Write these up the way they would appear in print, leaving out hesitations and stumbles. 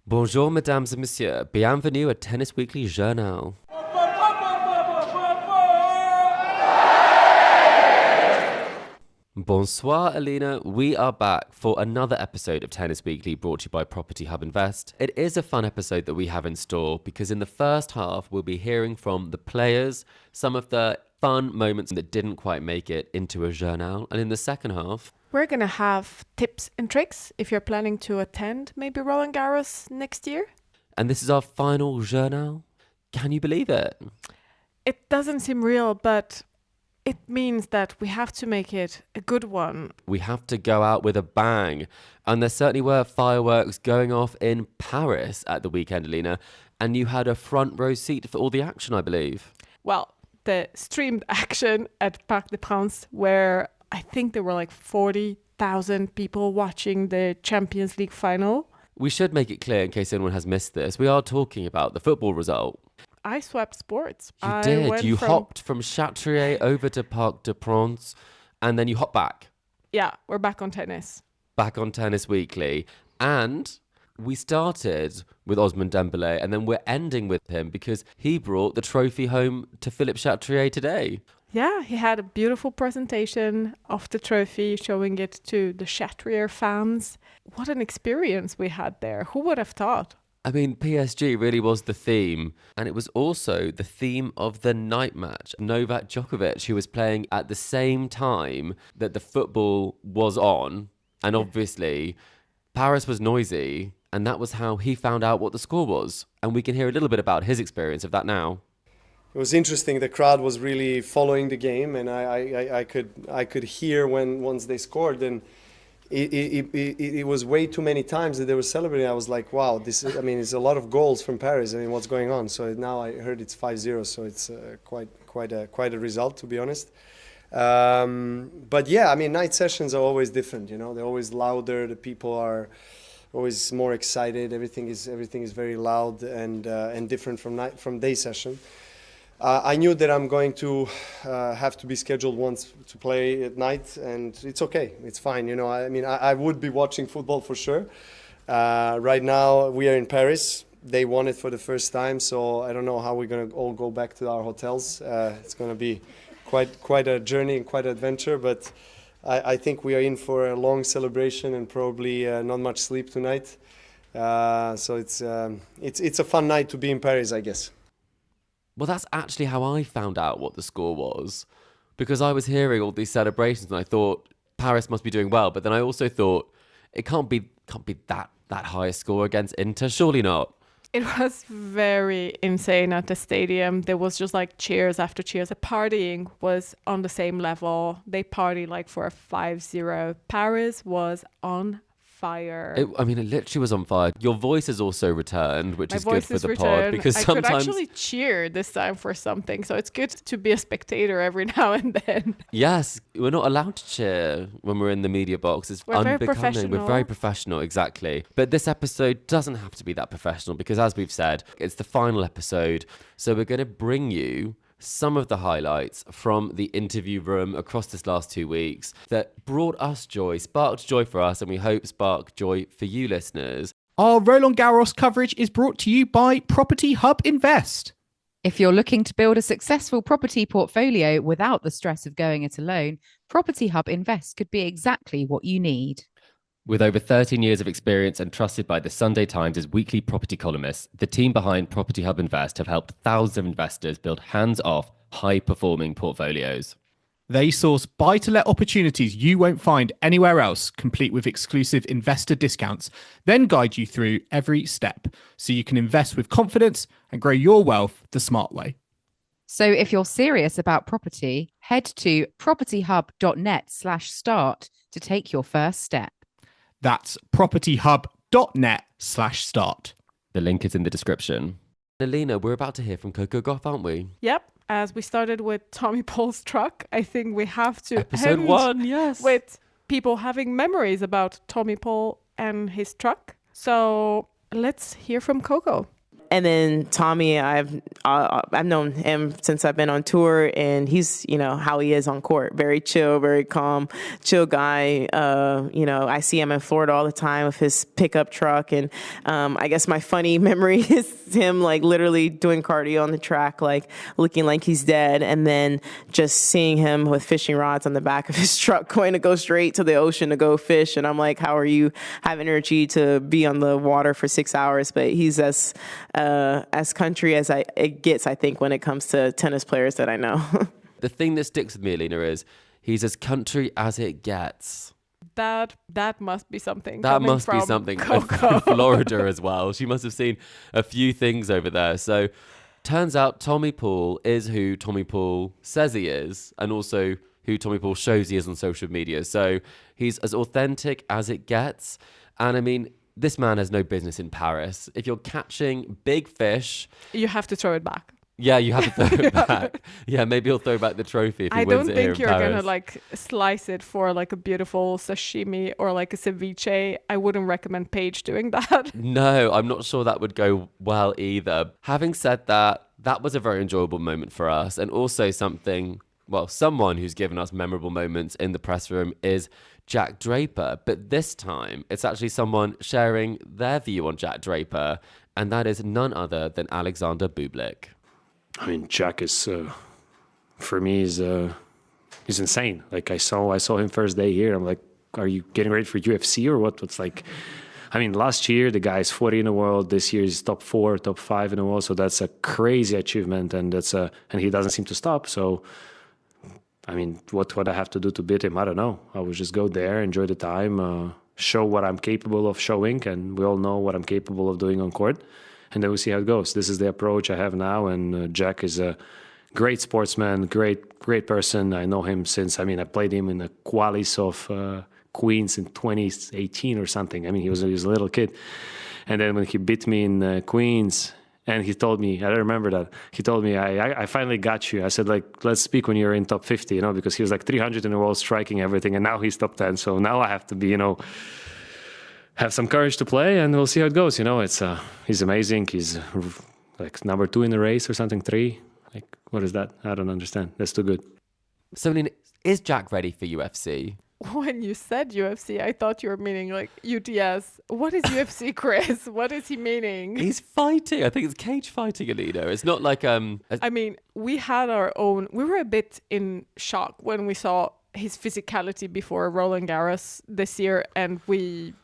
Bonjour, mesdames et messieurs. Bienvenue à Tennis Weekly Journal. Bonsoir, Alina. We are back for another episode of Tennis Weekly brought to you by Property Hub Invest. It is a fun episode that we have in store because in the first half, we'll be hearing from the players, some of the fun moments that didn't quite make it into a journal. And in the second half, we're going to have tips and tricks if you're planning to attend maybe Roland-Garros next year. And this is our final journal. Can you believe it? It doesn't seem real, but it means that we have to make it a good one. We have to go out with a bang. And there certainly were fireworks going off in Paris at the weekend, Alina. And you had a front row seat for all the action, I believe. Well, the streamed action at Parc des Princes, where I think there were like 40,000 people watching the Champions League final. We should make it clear in case anyone has missed this. We are talking about the football result. I swept sports. You did. You hopped from Chatrier over to Parc des Princes and then you hopped back. Yeah, we're back on tennis. Back on Tennis Weekly. And we started with Ousmane Dembélé and then we're ending with him because he brought the trophy home to Philippe-Chatrier today. Yeah, he had a beautiful presentation of the trophy, showing it to the Chatrier fans. What an experience we had there. Who would have thought? I mean, PSG really was the theme. And it was also the theme of the night match. Novak Djokovic, who was playing at the same time that the football was on. And obviously, Paris was noisy. And that was how he found out what the score was. And we can hear a little bit about his experience of that now. It was interesting. The crowd was really following the game, and I could hear once they scored, and it was way too many times that they were celebrating. I was like, wow, it's a lot of goals from Paris. I mean, what's going on? So now I heard it's 5-0, so it's quite a result, to be honest. But yeah, I mean, night sessions are always different. You know, they're always louder. The people are always more excited. Everything is very loud and different from day session. I knew that I'm going to have to be scheduled once to play at night, and it's okay. It's fine. You know, I mean, I would be watching football for sure. Right now, we are in Paris. They won it for the first time, so I don't know how we're going to all go back to our hotels. It's going to be quite a journey and quite an adventure, but I think we are in for a long celebration and probably not much sleep tonight. So it's a fun night to be in Paris, I guess. Well, that's actually how I found out what the score was, because I was hearing all these celebrations and I thought Paris must be doing well, but then I also thought it can't be that high a score against Inter, surely not. It was very insane at the stadium. There was just like cheers after cheers. The partying was on the same level. They partied like for a 5-0. Paris was on fire. It literally was on fire. Your voice has also returned, which is good for the pod, because I could actually cheer this time for something, so it's good to be a spectator every now and then. Yes, we're not allowed to cheer when we're in the media box. It's unbecoming. We're very professional, exactly. But this episode doesn't have to be that professional because, as we've said, it's the final episode. So we're going to bring you some of the highlights from the interview room across this last 2 weeks that brought us joy, sparked joy for us, and we hope spark joy for you listeners. Our Roland-Garros coverage is brought to you by Property Hub Invest. If you're looking to build a successful property portfolio without the stress of going it alone, Property Hub Invest could be exactly what you need. With over 13 years of experience and trusted by the Sunday Times as weekly property columnists, the team behind Property Hub Invest have helped thousands of investors build hands-off, high-performing portfolios. They source buy-to-let opportunities you won't find anywhere else, complete with exclusive investor discounts, then guide you through every step so you can invest with confidence and grow your wealth the smart way. So if you're serious about property, head to propertyhub.net/start to take your first step. That's propertyhub.net/start. The link is in the description. Alina, we're about to hear from Coco Gauff, aren't we? Yep. As we started with Tommy Paul's truck, I think we have to Episode 1, yes. With people having memories about Tommy Paul and his truck. So let's hear from Coco. And then Tommy, I've known him since I've been on tour, and he's, how he is on court. Very chill, very calm, chill guy. I see him in Florida all the time with his pickup truck. And I guess my funny memory is him like literally doing cardio on the track, like looking like he's dead. And then just seeing him with fishing rods on the back of his truck going to go straight to the ocean to go fish. And I'm like, how are you have energy to be on the water for 6 hours? But he's as country as it gets, I think, when it comes to tennis players that I know. The thing that sticks with me, Alina, is he's as country as it gets. That must be something. That must be something. Coco. Florida as well. She must have seen a few things over there. So turns out Tommy Paul is who Tommy Paul says he is, and also who Tommy Paul shows he is on social media. So he's as authentic as it gets. And I mean, this man has no business in Paris. If you're catching big fish, you have to throw it back. Yeah, you have to throw it back. Yeah, maybe he'll throw back the trophy if he wins it here in Paris. I don't think you're gonna like slice it for like a beautiful sashimi or like a ceviche. I wouldn't recommend Paige doing that. No, I'm not sure that would go well either. Having said that, that was a very enjoyable moment for us, and also someone who's given us memorable moments in the press room is Jack Draper. But this time, it's actually someone sharing their view on Jack Draper, and that is none other than Alexander Bublik. I mean, Jack is, for me, he's insane. Like I saw him first day here. I'm like, are you getting ready for UFC or what? What's like, I mean, last year the guy is 40 in the world. This year he's top 4, top 5 in the world. So that's a crazy achievement, and and he doesn't seem to stop. So, I mean, what I have to do to beat him, I don't know. I would just go there, enjoy the time, show what I'm capable of showing, and we all know what I'm capable of doing on court. And then we'll see how it goes. This is the approach I have now, and Jack is a great sportsman, great person. I know him since, I played him in the qualis of Queens in 2018 or something. I mean, he was a little kid. And then when he beat me in Queens, and he told me, I remember that, he told me, I finally got you. I said, like, let's speak when you're in top 50, because he was like 300 in the world, striking everything, and now he's top 10. So now I have to be, have some courage to play, and we'll see how it goes. He's amazing. He's like number 2 in the race or something, 3. Like, what is that? I don't understand. That's too good. So, Alina, is Jack ready for UFC? When you said UFC, I thought you were meaning like UTS. What is UFC, Chris? What is he meaning? He's fighting. I think it's cage fighting, Alina. It's not like we had our own. We were a bit in shock when we saw his physicality before Roland-Garros this year, and we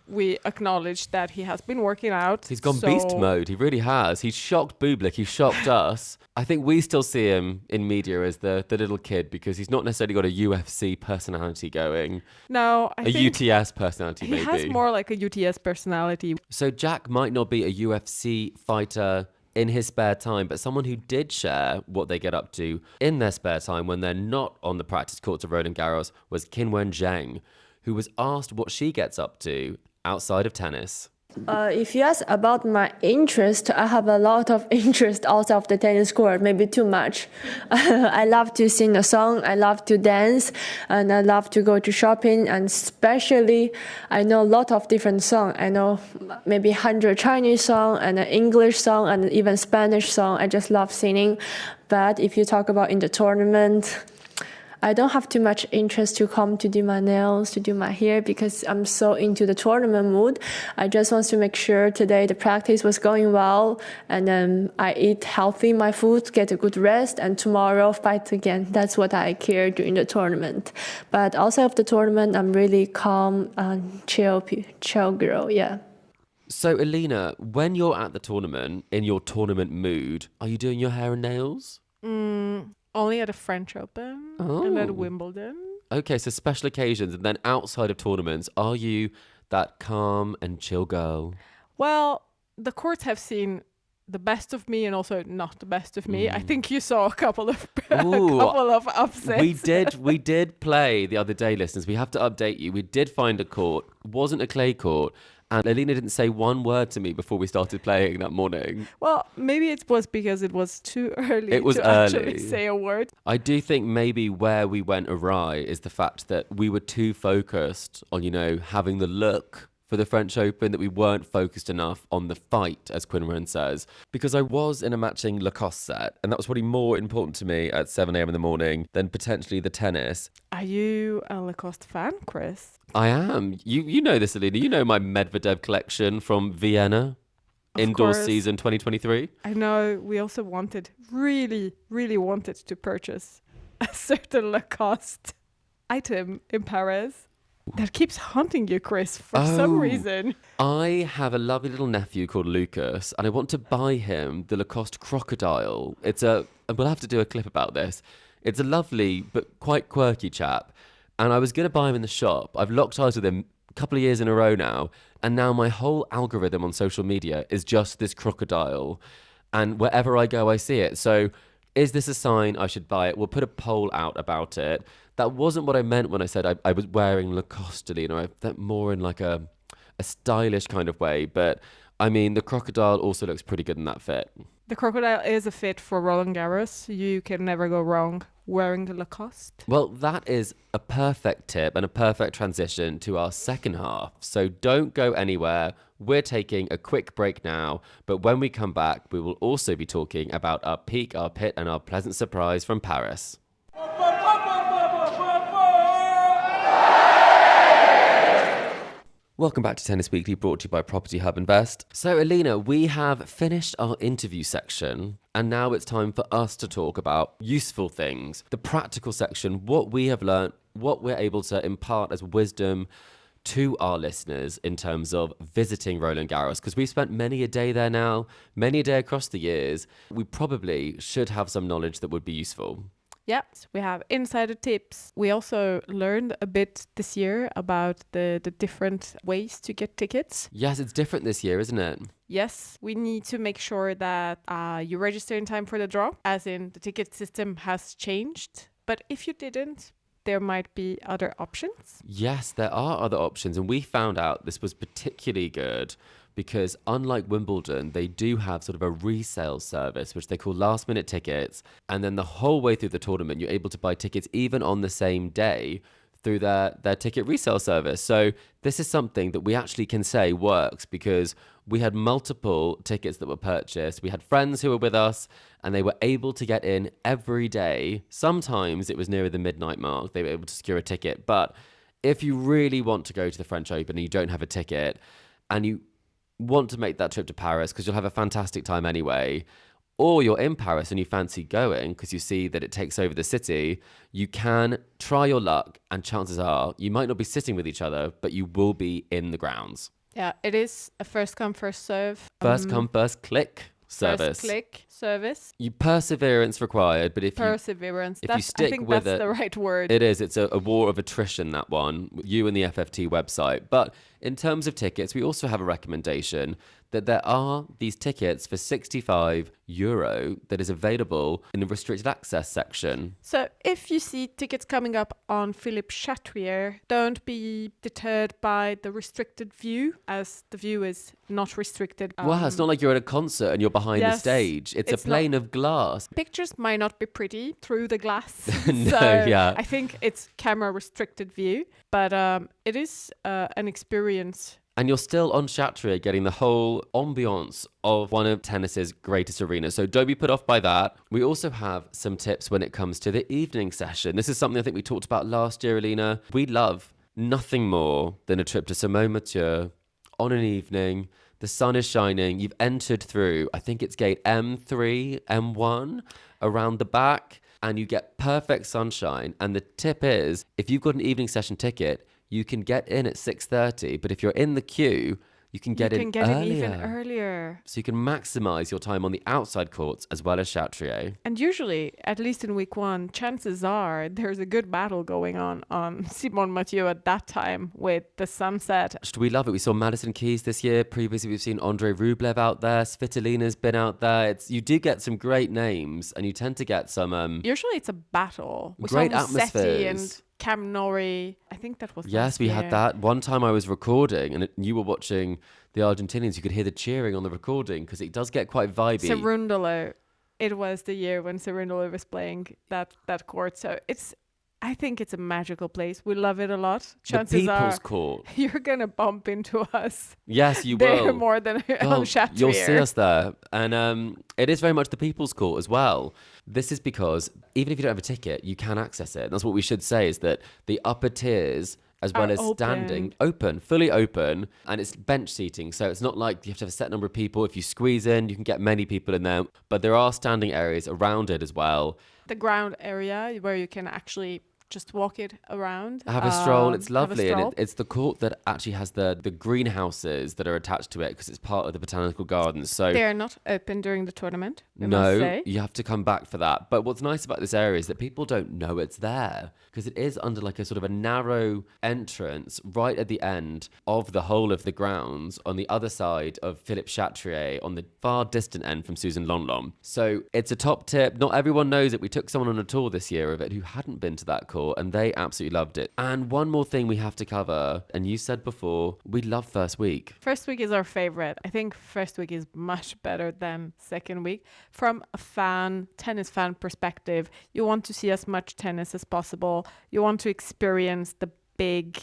acknowledged that he has been working out. He's gone beast mode. He really has. He's shocked Bublik. He shocked us. I think we still see him in media as the little kid, because he's not necessarily got a UFC personality going. No, I think a UTS personality, maybe. He has more like a UTS personality. So Jack might not be a UFC fighter in his spare time, but someone who did share what they get up to in their spare time when they're not on the practice courts of Roland-Garros was Qinwen Zheng, who was asked what she gets up to outside of tennis. If you ask about my interest, I have a lot of interest outside of the tennis court, maybe too much. I love to sing a song, I love to dance, and I love to go to shopping, and especially I know a lot of different songs. I know maybe 100 Chinese songs and an English song and even Spanish song. I just love singing. But if you talk about in the tournament, I don't have too much interest to come to do my nails, to do my hair, because I'm so into the tournament mood. I just want to make sure today the practice was going well, and then I eat healthy, my food, get a good rest, and tomorrow fight again. That's what I care during the tournament. But outside of the tournament, I'm really calm and chill girl, yeah. So, Alina, when you're at the tournament, in your tournament mood, are you doing your hair and nails? Only at a French Open and at Wimbledon. Okay, so special occasions. And then outside of tournaments, are you that calm and chill girl? Well, the courts have seen the best of me and also not the best of me. I think you saw a couple of upsets. We did play the other day, listeners. We have to update you. We did find a court. It wasn't a clay court. And Alina didn't say one word to me before we started playing that morning. Well, maybe it was because it was too early actually say a word. I do think maybe where we went awry is the fact that we were too focused on, having the look for the French Open, that we weren't focused enough on the fight, as Qinwen says, because I was in a matching Lacoste set, and that was probably more important to me at 7 a.m. in the morning than potentially the tennis. Are you a Lacoste fan, Chris? I am. You know this, Alina. You know my Medvedev collection from Vienna. Indoor season 2023. I know we also really wanted to purchase a certain Lacoste item in Paris that keeps haunting you, Chris, for some reason. I have a lovely little nephew called Lucas, and I want to buy him the Lacoste crocodile. We'll have to do a clip about this. It's a lovely but quite quirky chap, and I was going to buy him in the shop. I've locked eyes with him a couple of years in a row now, and now my whole algorithm on social media is just this crocodile, and wherever I go I see it. So is this a sign I should buy it? We'll put a poll out about it. That wasn't what I meant when I said I was wearing Lacoste, you know. I meant more in like a stylish kind of way, but I mean the crocodile also looks pretty good in that fit. The crocodile is a fit for Roland-Garros. You can never go wrong wearing the Lacoste. Well, that is a perfect tip and a perfect transition to our second half. So don't go anywhere. We're taking a quick break now, but when we come back, we will also be talking about our peak, our pit, and our pleasant surprise from Paris. Welcome back to Tennis Weekly, brought to you by Property Hub Invest. So, Alina, we have finished our interview section, and now it's time for us to talk about useful things, the practical section, what we have learnt, what we're able to impart as wisdom to our listeners in terms of visiting Roland-Garros, because we've spent many a day there now, many a day across the years. We probably should have some knowledge that would be useful. Yeah, we have insider tips. We also learned a bit this year about the different ways to get tickets. Yes, it's different this year, isn't it? Yes, we need to make sure that you register in time for the draw, as in the ticket system has changed. But if you didn't, there might be other options. Yes, there are other options. And we found out this was particularly good because unlike Wimbledon, they do have sort of a resale service, which they call last minute tickets. And then the whole way through the tournament, you're able to buy tickets even on the same day through their ticket resale service. So this is something that we actually can say works because we had multiple tickets that were purchased. We had friends who were with us and they were able to get in every day. Sometimes it was nearer the midnight mark. They were able to secure a ticket. But if you really want to go to the French Open and you don't have a ticket and you want to make that trip to Paris because you'll have a fantastic time anyway, or you're in Paris and you fancy going because you see that it takes over the city, you can try your luck and chances are you might not be sitting with each other, but you will be in the grounds. Yeah, it is a first come, first serve. First come, first click service. First click service. You perseverance required, but if you stick I think with that's it, the right word. It is. It's a war of attrition, that one, you and the FFT website. But in terms of tickets, we also have a recommendation that there are these tickets for €65 that is available in the restricted access section. So if you see tickets coming up on Philippe-Chatrier, don't be deterred by the restricted view, as the view is not restricted. Wow, it's not like you're at a concert and you're behind the stage. It's a plane of glass. Pictures might not be pretty through the glass. I think it's camera restricted view, but it is an experience. And you're still on Chatrier getting the whole ambiance of one of tennis's greatest arenas. So don't be put off by that. We also have some tips when it comes to the evening session. This is something I think we talked about last year, Alina. We love nothing more than a trip to Saint-Mathieu on an evening. The sun is shining. You've entered through, I think it's gate M3, M1, around the back, and you get perfect sunshine. And the tip is, if you've got an evening session ticket, you can get in at 6:30, but if you're in the queue, you can get in even earlier. So you can maximize your time on the outside courts as well as Chatrier. And usually, at least in week one, chances are there's a good battle going on Saint-Mathieu at that time with the sunset. We love it. We saw Madison Keys this year. Previously, we've seen Andrei Rublev out there. Svitolina's been out there. You do get some great names, and you tend to get some... usually it's a battle. Great atmospheres. And Cam Norrie, I think that was Yes, we had that. One time I was recording and you were watching the Argentinians. You could hear the cheering on the recording because it does get quite vibey. Cerundolo. It was the year when Cerundolo was playing that court. So it's I think it's a magical place. We love it a lot. The Chances People's are Court. you're going to bump into us. Yes, you there will. more than God, Chatrier. you'll see us there. And it is very much the People's Court as well. This is because even if you don't have a ticket, you can access it. That's what we should say, is that the upper tiers, as well as standing, fully open, and it's bench seating. So it's not like you have to have a set number of people. If you squeeze in, you can get many people in there. But there are standing areas around it as well. The ground area where you can actually just walk it around. Have a stroll. It's lovely. Stroll. And it's the court that actually has the greenhouses that are attached to it because it's part of the botanical gardens. So they're not open during the tournament. No, you have to come back for that. But what's nice about this area is that people don't know it's there because it is under like a sort of a narrow entrance right at the end of the whole of the grounds on the other side of Philippe-Chatrier on the far distant end from Susan Longlom. So it's a top tip. Not everyone knows it. We took someone on a tour this year of it who hadn't been to that court, and they absolutely loved it. And one more thing we have to cover, and you said before, we love first week. First week is our favorite. I think first week is much better than second week. From a tennis fan perspective, you want to see as much tennis as possible. You want to experience the big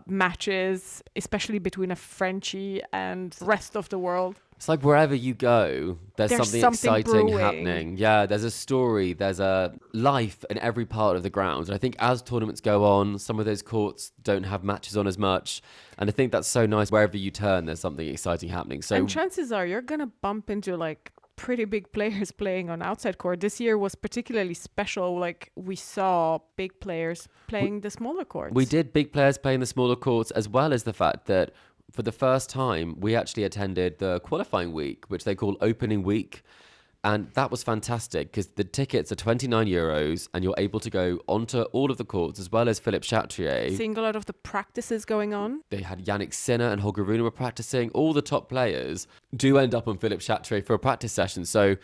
matches, especially between a Frenchie and rest of the world. It's like wherever you go, there's something exciting happening. Yeah, there's a story, there's a life in every part of the grounds. And I think as tournaments go on, some of those courts don't have matches on as much. And I think that's so nice. Wherever you turn, there's something exciting happening. So, and chances are you're going to bump into like pretty big players playing on outside court. This year was particularly special. Like we saw big players playing the smaller courts. We did big players playing the smaller courts, as well as the fact that for the first time, we actually attended the qualifying week, which they call opening week. And that was fantastic because the tickets are €29 and you're able to go onto all of the courts as well as Philippe-Chatrier. Seeing a lot of the practices going on. They had Yannick Sinner and Holger Rune were practicing. All the top players do end up on Philippe-Chatrier for a practice session. So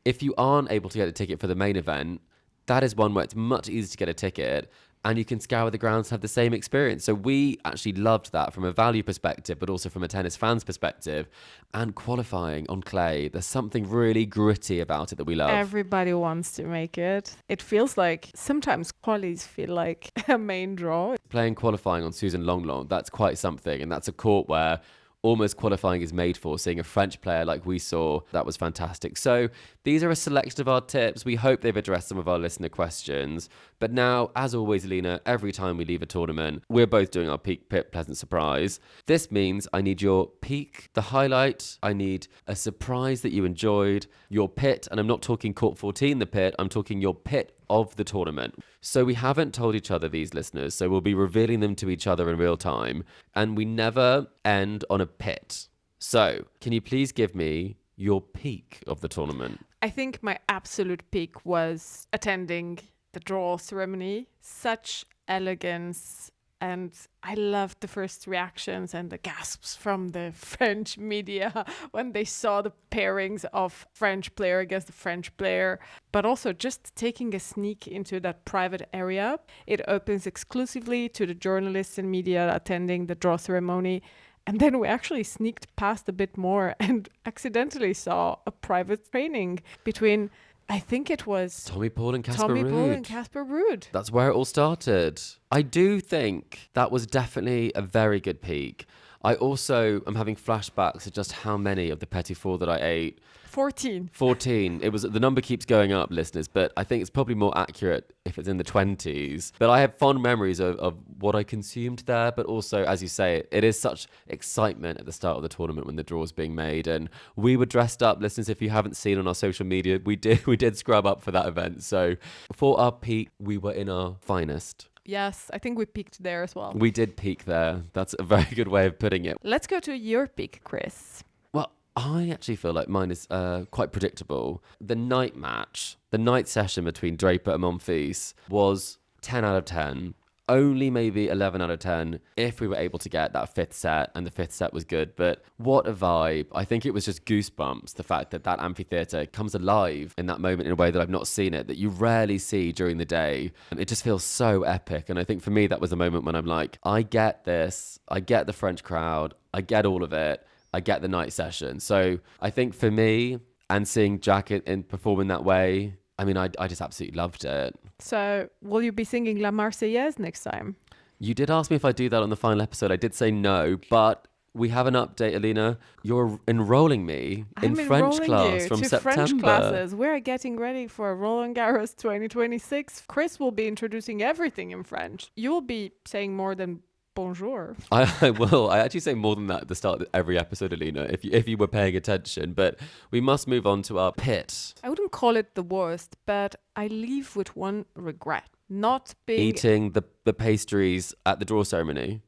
if you aren't able to get a ticket for the main event, that is one where it's much easier to get a ticket. And you can scour the grounds, have the same experience. So we actually loved that from a value perspective, but also from a tennis fan's perspective. And qualifying on clay, there's something really gritty about it that we love. Everybody wants to make it. It feels like sometimes qualies feel like a main draw. Playing qualifying on Susan Longlong, that's quite something. And that's a court where almost qualifying is made for. Seeing a French player like we saw, that was fantastic. So these are a selection of our tips. We hope they've addressed some of our listener questions. But now, as always, Alina, every time we leave a tournament, we're both doing our peak, pit, pleasant surprise. This means I need your peak, the highlight. I need a surprise that you enjoyed, your pit. And I'm not talking court 14, the pit. I'm talking your pit of the tournament. So we haven't told each other these, listeners, so we'll be revealing them to each other in real time, and we never end on a pit. So can you please give me your peak of the tournament? I think my absolute peak was attending the draw ceremony. Such elegance, and I loved the first reactions and the gasps from the French media when they saw the pairings of French player against the French player, but also just taking a sneak into that private area. It opens exclusively to the journalists and media attending the draw ceremony. And then we actually sneaked past a bit more and accidentally saw a private training between, I think it was Tommy Paul and Casper Ruud. That's where it all started. I do think that was definitely a very good peak. I also am having flashbacks to just how many of the petit four that I ate. 14. It was, the number keeps going up, listeners, but I think it's probably more accurate if it's in the 20s. But I have fond memories of what I consumed there, but also, as you say, it is such excitement at the start of the tournament when the draw is being made. And we were dressed up, listeners, if you haven't seen on our social media, we did scrub up for that event. So for our peak, we were in our finest. Yes, I think we peaked there as well. We did peak there. That's a very good way of putting it. Let's go to your peak, Chris. Well, I actually feel like mine is quite predictable. The night match, the night session between Draper and Monfils was 10 out of 10. Only maybe 11 out of 10 if we were able to get that fifth set, and the fifth set was good. But what a vibe. I think it was just goosebumps, the fact that that amphitheatre comes alive in that moment in a way that I've not seen it, that you rarely see during the day. It just feels so epic. And I think for me, that was a moment when I'm like, I get this. I get the French crowd. I get all of it. I get the night session. So I think for me, and seeing Jack in perform in that way, I mean, I just absolutely loved it. So will you be singing La Marseillaise next time? You did ask me if I do that on the final episode. I did say no, but we have an update, Alina. You're enrolling me in French class from September. French classes. We're getting ready for Roland-Garros 2026. Chris will be introducing everything in French. You'll be saying more than bonjour. I will. I actually say more than that at the start of every episode, Alina, if you were paying attention. But we must move on to our pit. I wouldn't call it the worst, but I leave with one regret. Not being... Eating the pastries at the draw ceremony.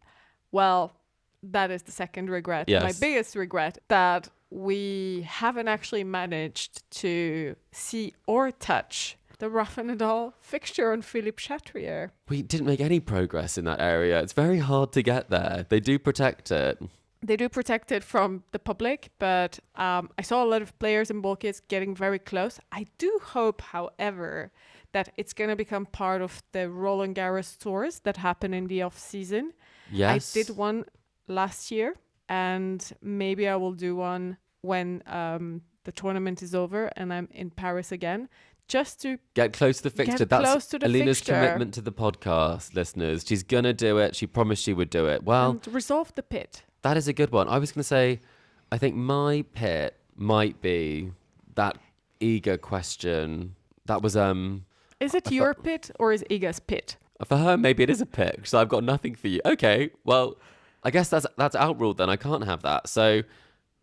Well, that is the second regret. Yes. My biggest regret, that we haven't actually managed to see or touch the Rafa Nadal fixture on Philippe-Chatrier. We didn't make any progress in that area. It's very hard to get there. They do protect it. They do protect it from the public, but I saw a lot of players and ball kids getting very close. I do hope, however, that it's going to become part of the Roland-Garros tours that happen in the off-season. Yes. I did one last year, and maybe I will do one when the tournament is over and I'm in Paris again, just to get close to the fixture. That's Alina's commitment to the podcast, listeners. She's going to do it. She promised she would do it. Well, and resolve the pit. That is a good one. I was going to say, I think my pit might be that Iga question. That was... Is it your pit or is Iga's pit? For her, maybe it is a pit, so I've got nothing for you. Okay, well, I guess that's outruled then. I can't have that. So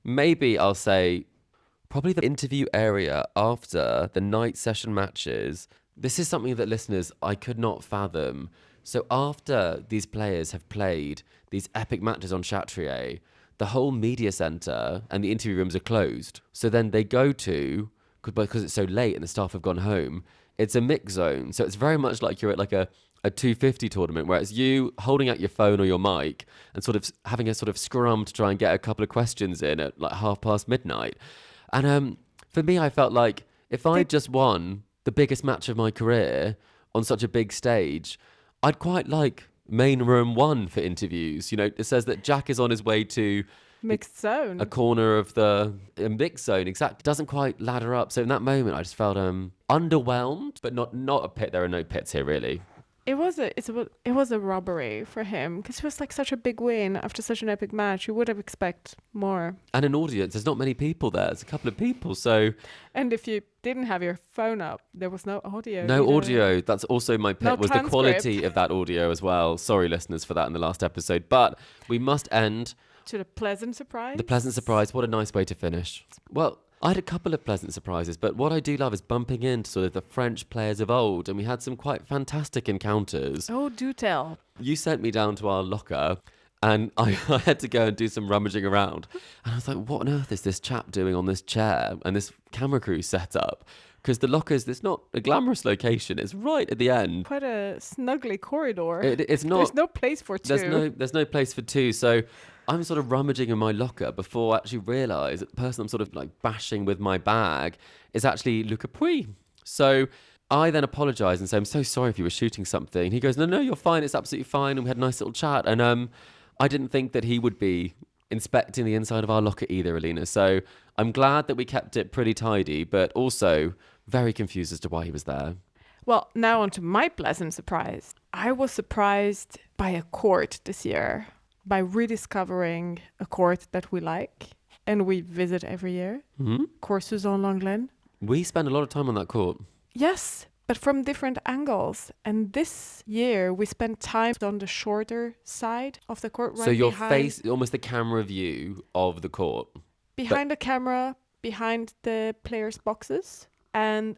maybe I'll say probably the interview area after the night session matches. This is something that listeners, I could not fathom. So after these players have played these epic matches on Chatrier, the whole media centre and the interview rooms are closed. So then they go to, because it's so late and the staff have gone home, it's a mix zone. So it's very much like you're at like a 250 tournament where it's you holding out your phone or your mic and sort of having a sort of scrum to try and get a couple of questions in at like midnight. And for me, I felt like if I just won the biggest match of my career on such a big stage, I'd quite like main room 1 for interviews. You know, it says that Jack is on his way to mixed zone, a corner of the mixed zone. Exactly. Doesn't quite ladder up. So in that moment, I just felt underwhelmed, but not a pit. There are no pits here, really. It was a robbery for him because it was like such a big win after such an epic match. You would have expected more. And an audience. There's not many people there. There's a couple of people. So. And if you didn't have your phone up, there was no audio. No either. Audio. That's also my pit. Was transcript. The quality of that audio as well. Sorry, listeners, for that in the last episode. But we must end to the pleasant surprise. The pleasant surprise. What a nice way to finish. Well, I had a couple of pleasant surprises, but what I do love is bumping into sort of the French players of old, and we had some quite fantastic encounters. Oh, do tell. You sent me down to our locker, and I had to go and do some rummaging around. And I was like, what on earth is this chap doing on this chair and this camera crew set up? Because the lockers, it's not a glamorous location. It's right at the end. Quite a snuggly corridor. It's not. There's no place for two. There's no place for two. So I'm sort of rummaging in my locker before I actually realise that the person I'm sort of like bashing with my bag is actually Luca Puig. So I then apologise and say, I'm so sorry if you were shooting something. He goes, no, you're fine. It's absolutely fine. And we had a nice little chat. And I didn't think that he would be inspecting the inside of our locker either, Alina. So I'm glad that we kept it pretty tidy, but also very confused as to why he was there. Well, now on to my pleasant surprise. I was surprised by a court this year, by rediscovering a court that we like and we visit every year. Mm-hmm. Cours Suzon-Lenglen. We spend a lot of time on that court. Yes, but from different angles. And this year we spent time on the shorter side of the court. So your face, almost the camera view of the court. Behind the camera, behind the players' boxes. And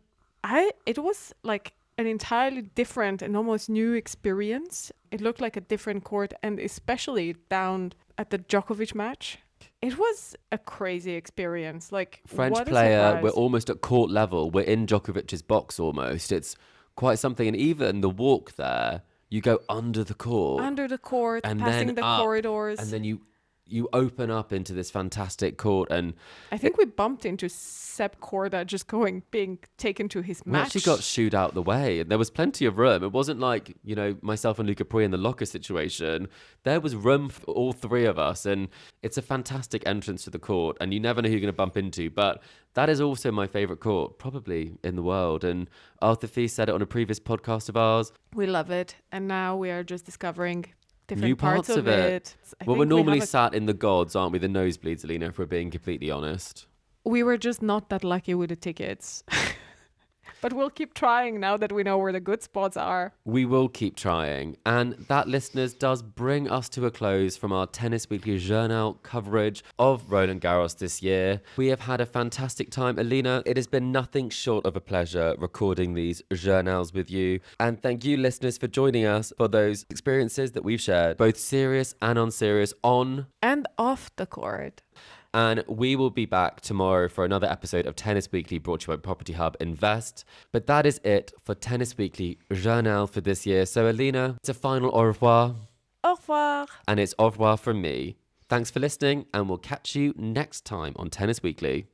it was like an entirely different and almost new experience. It looked like a different court, and especially down at the Djokovic match. It was a crazy experience. Like French player, we're almost at court level. We're in Djokovic's box almost. It's quite something. And even the walk there, you go under the court. Under the court, and passing then the up, corridors. And then you you open up into this fantastic court. And I think we bumped into Sepp Korda just being taken to his we match. actually got shooed out the way. There was plenty of room. It wasn't like, myself and Luca Pui in the locker situation. There was room for all three of us. And it's a fantastic entrance to the court. And you never know who you're going to bump into. But that is also my favourite court, probably in the world. And Arthur Fee said it on a previous podcast of ours. We love it. And now we are just discovering different new parts of it. Well, we're normally sat in the gods, aren't we? The nosebleeds, Alina, if we're being completely honest. We were just not that lucky with the tickets. But we'll keep trying now that we know where the good spots are. We will keep trying. And that, listeners, does bring us to a close from our Tennis Weekly Journal coverage of Roland-Garros this year. We have had a fantastic time. Alina, it has been nothing short of a pleasure recording these journals with you. And thank you, listeners, for joining us for those experiences that we've shared, both serious and unserious, on and off the court. And we will be back tomorrow for another episode of Tennis Weekly brought to you by Property Hub Invest. But that is it for Tennis Weekly Journal for this year. So, Alina, it's a final au revoir. Au revoir. And it's au revoir from me. Thanks for listening, and we'll catch you next time on Tennis Weekly.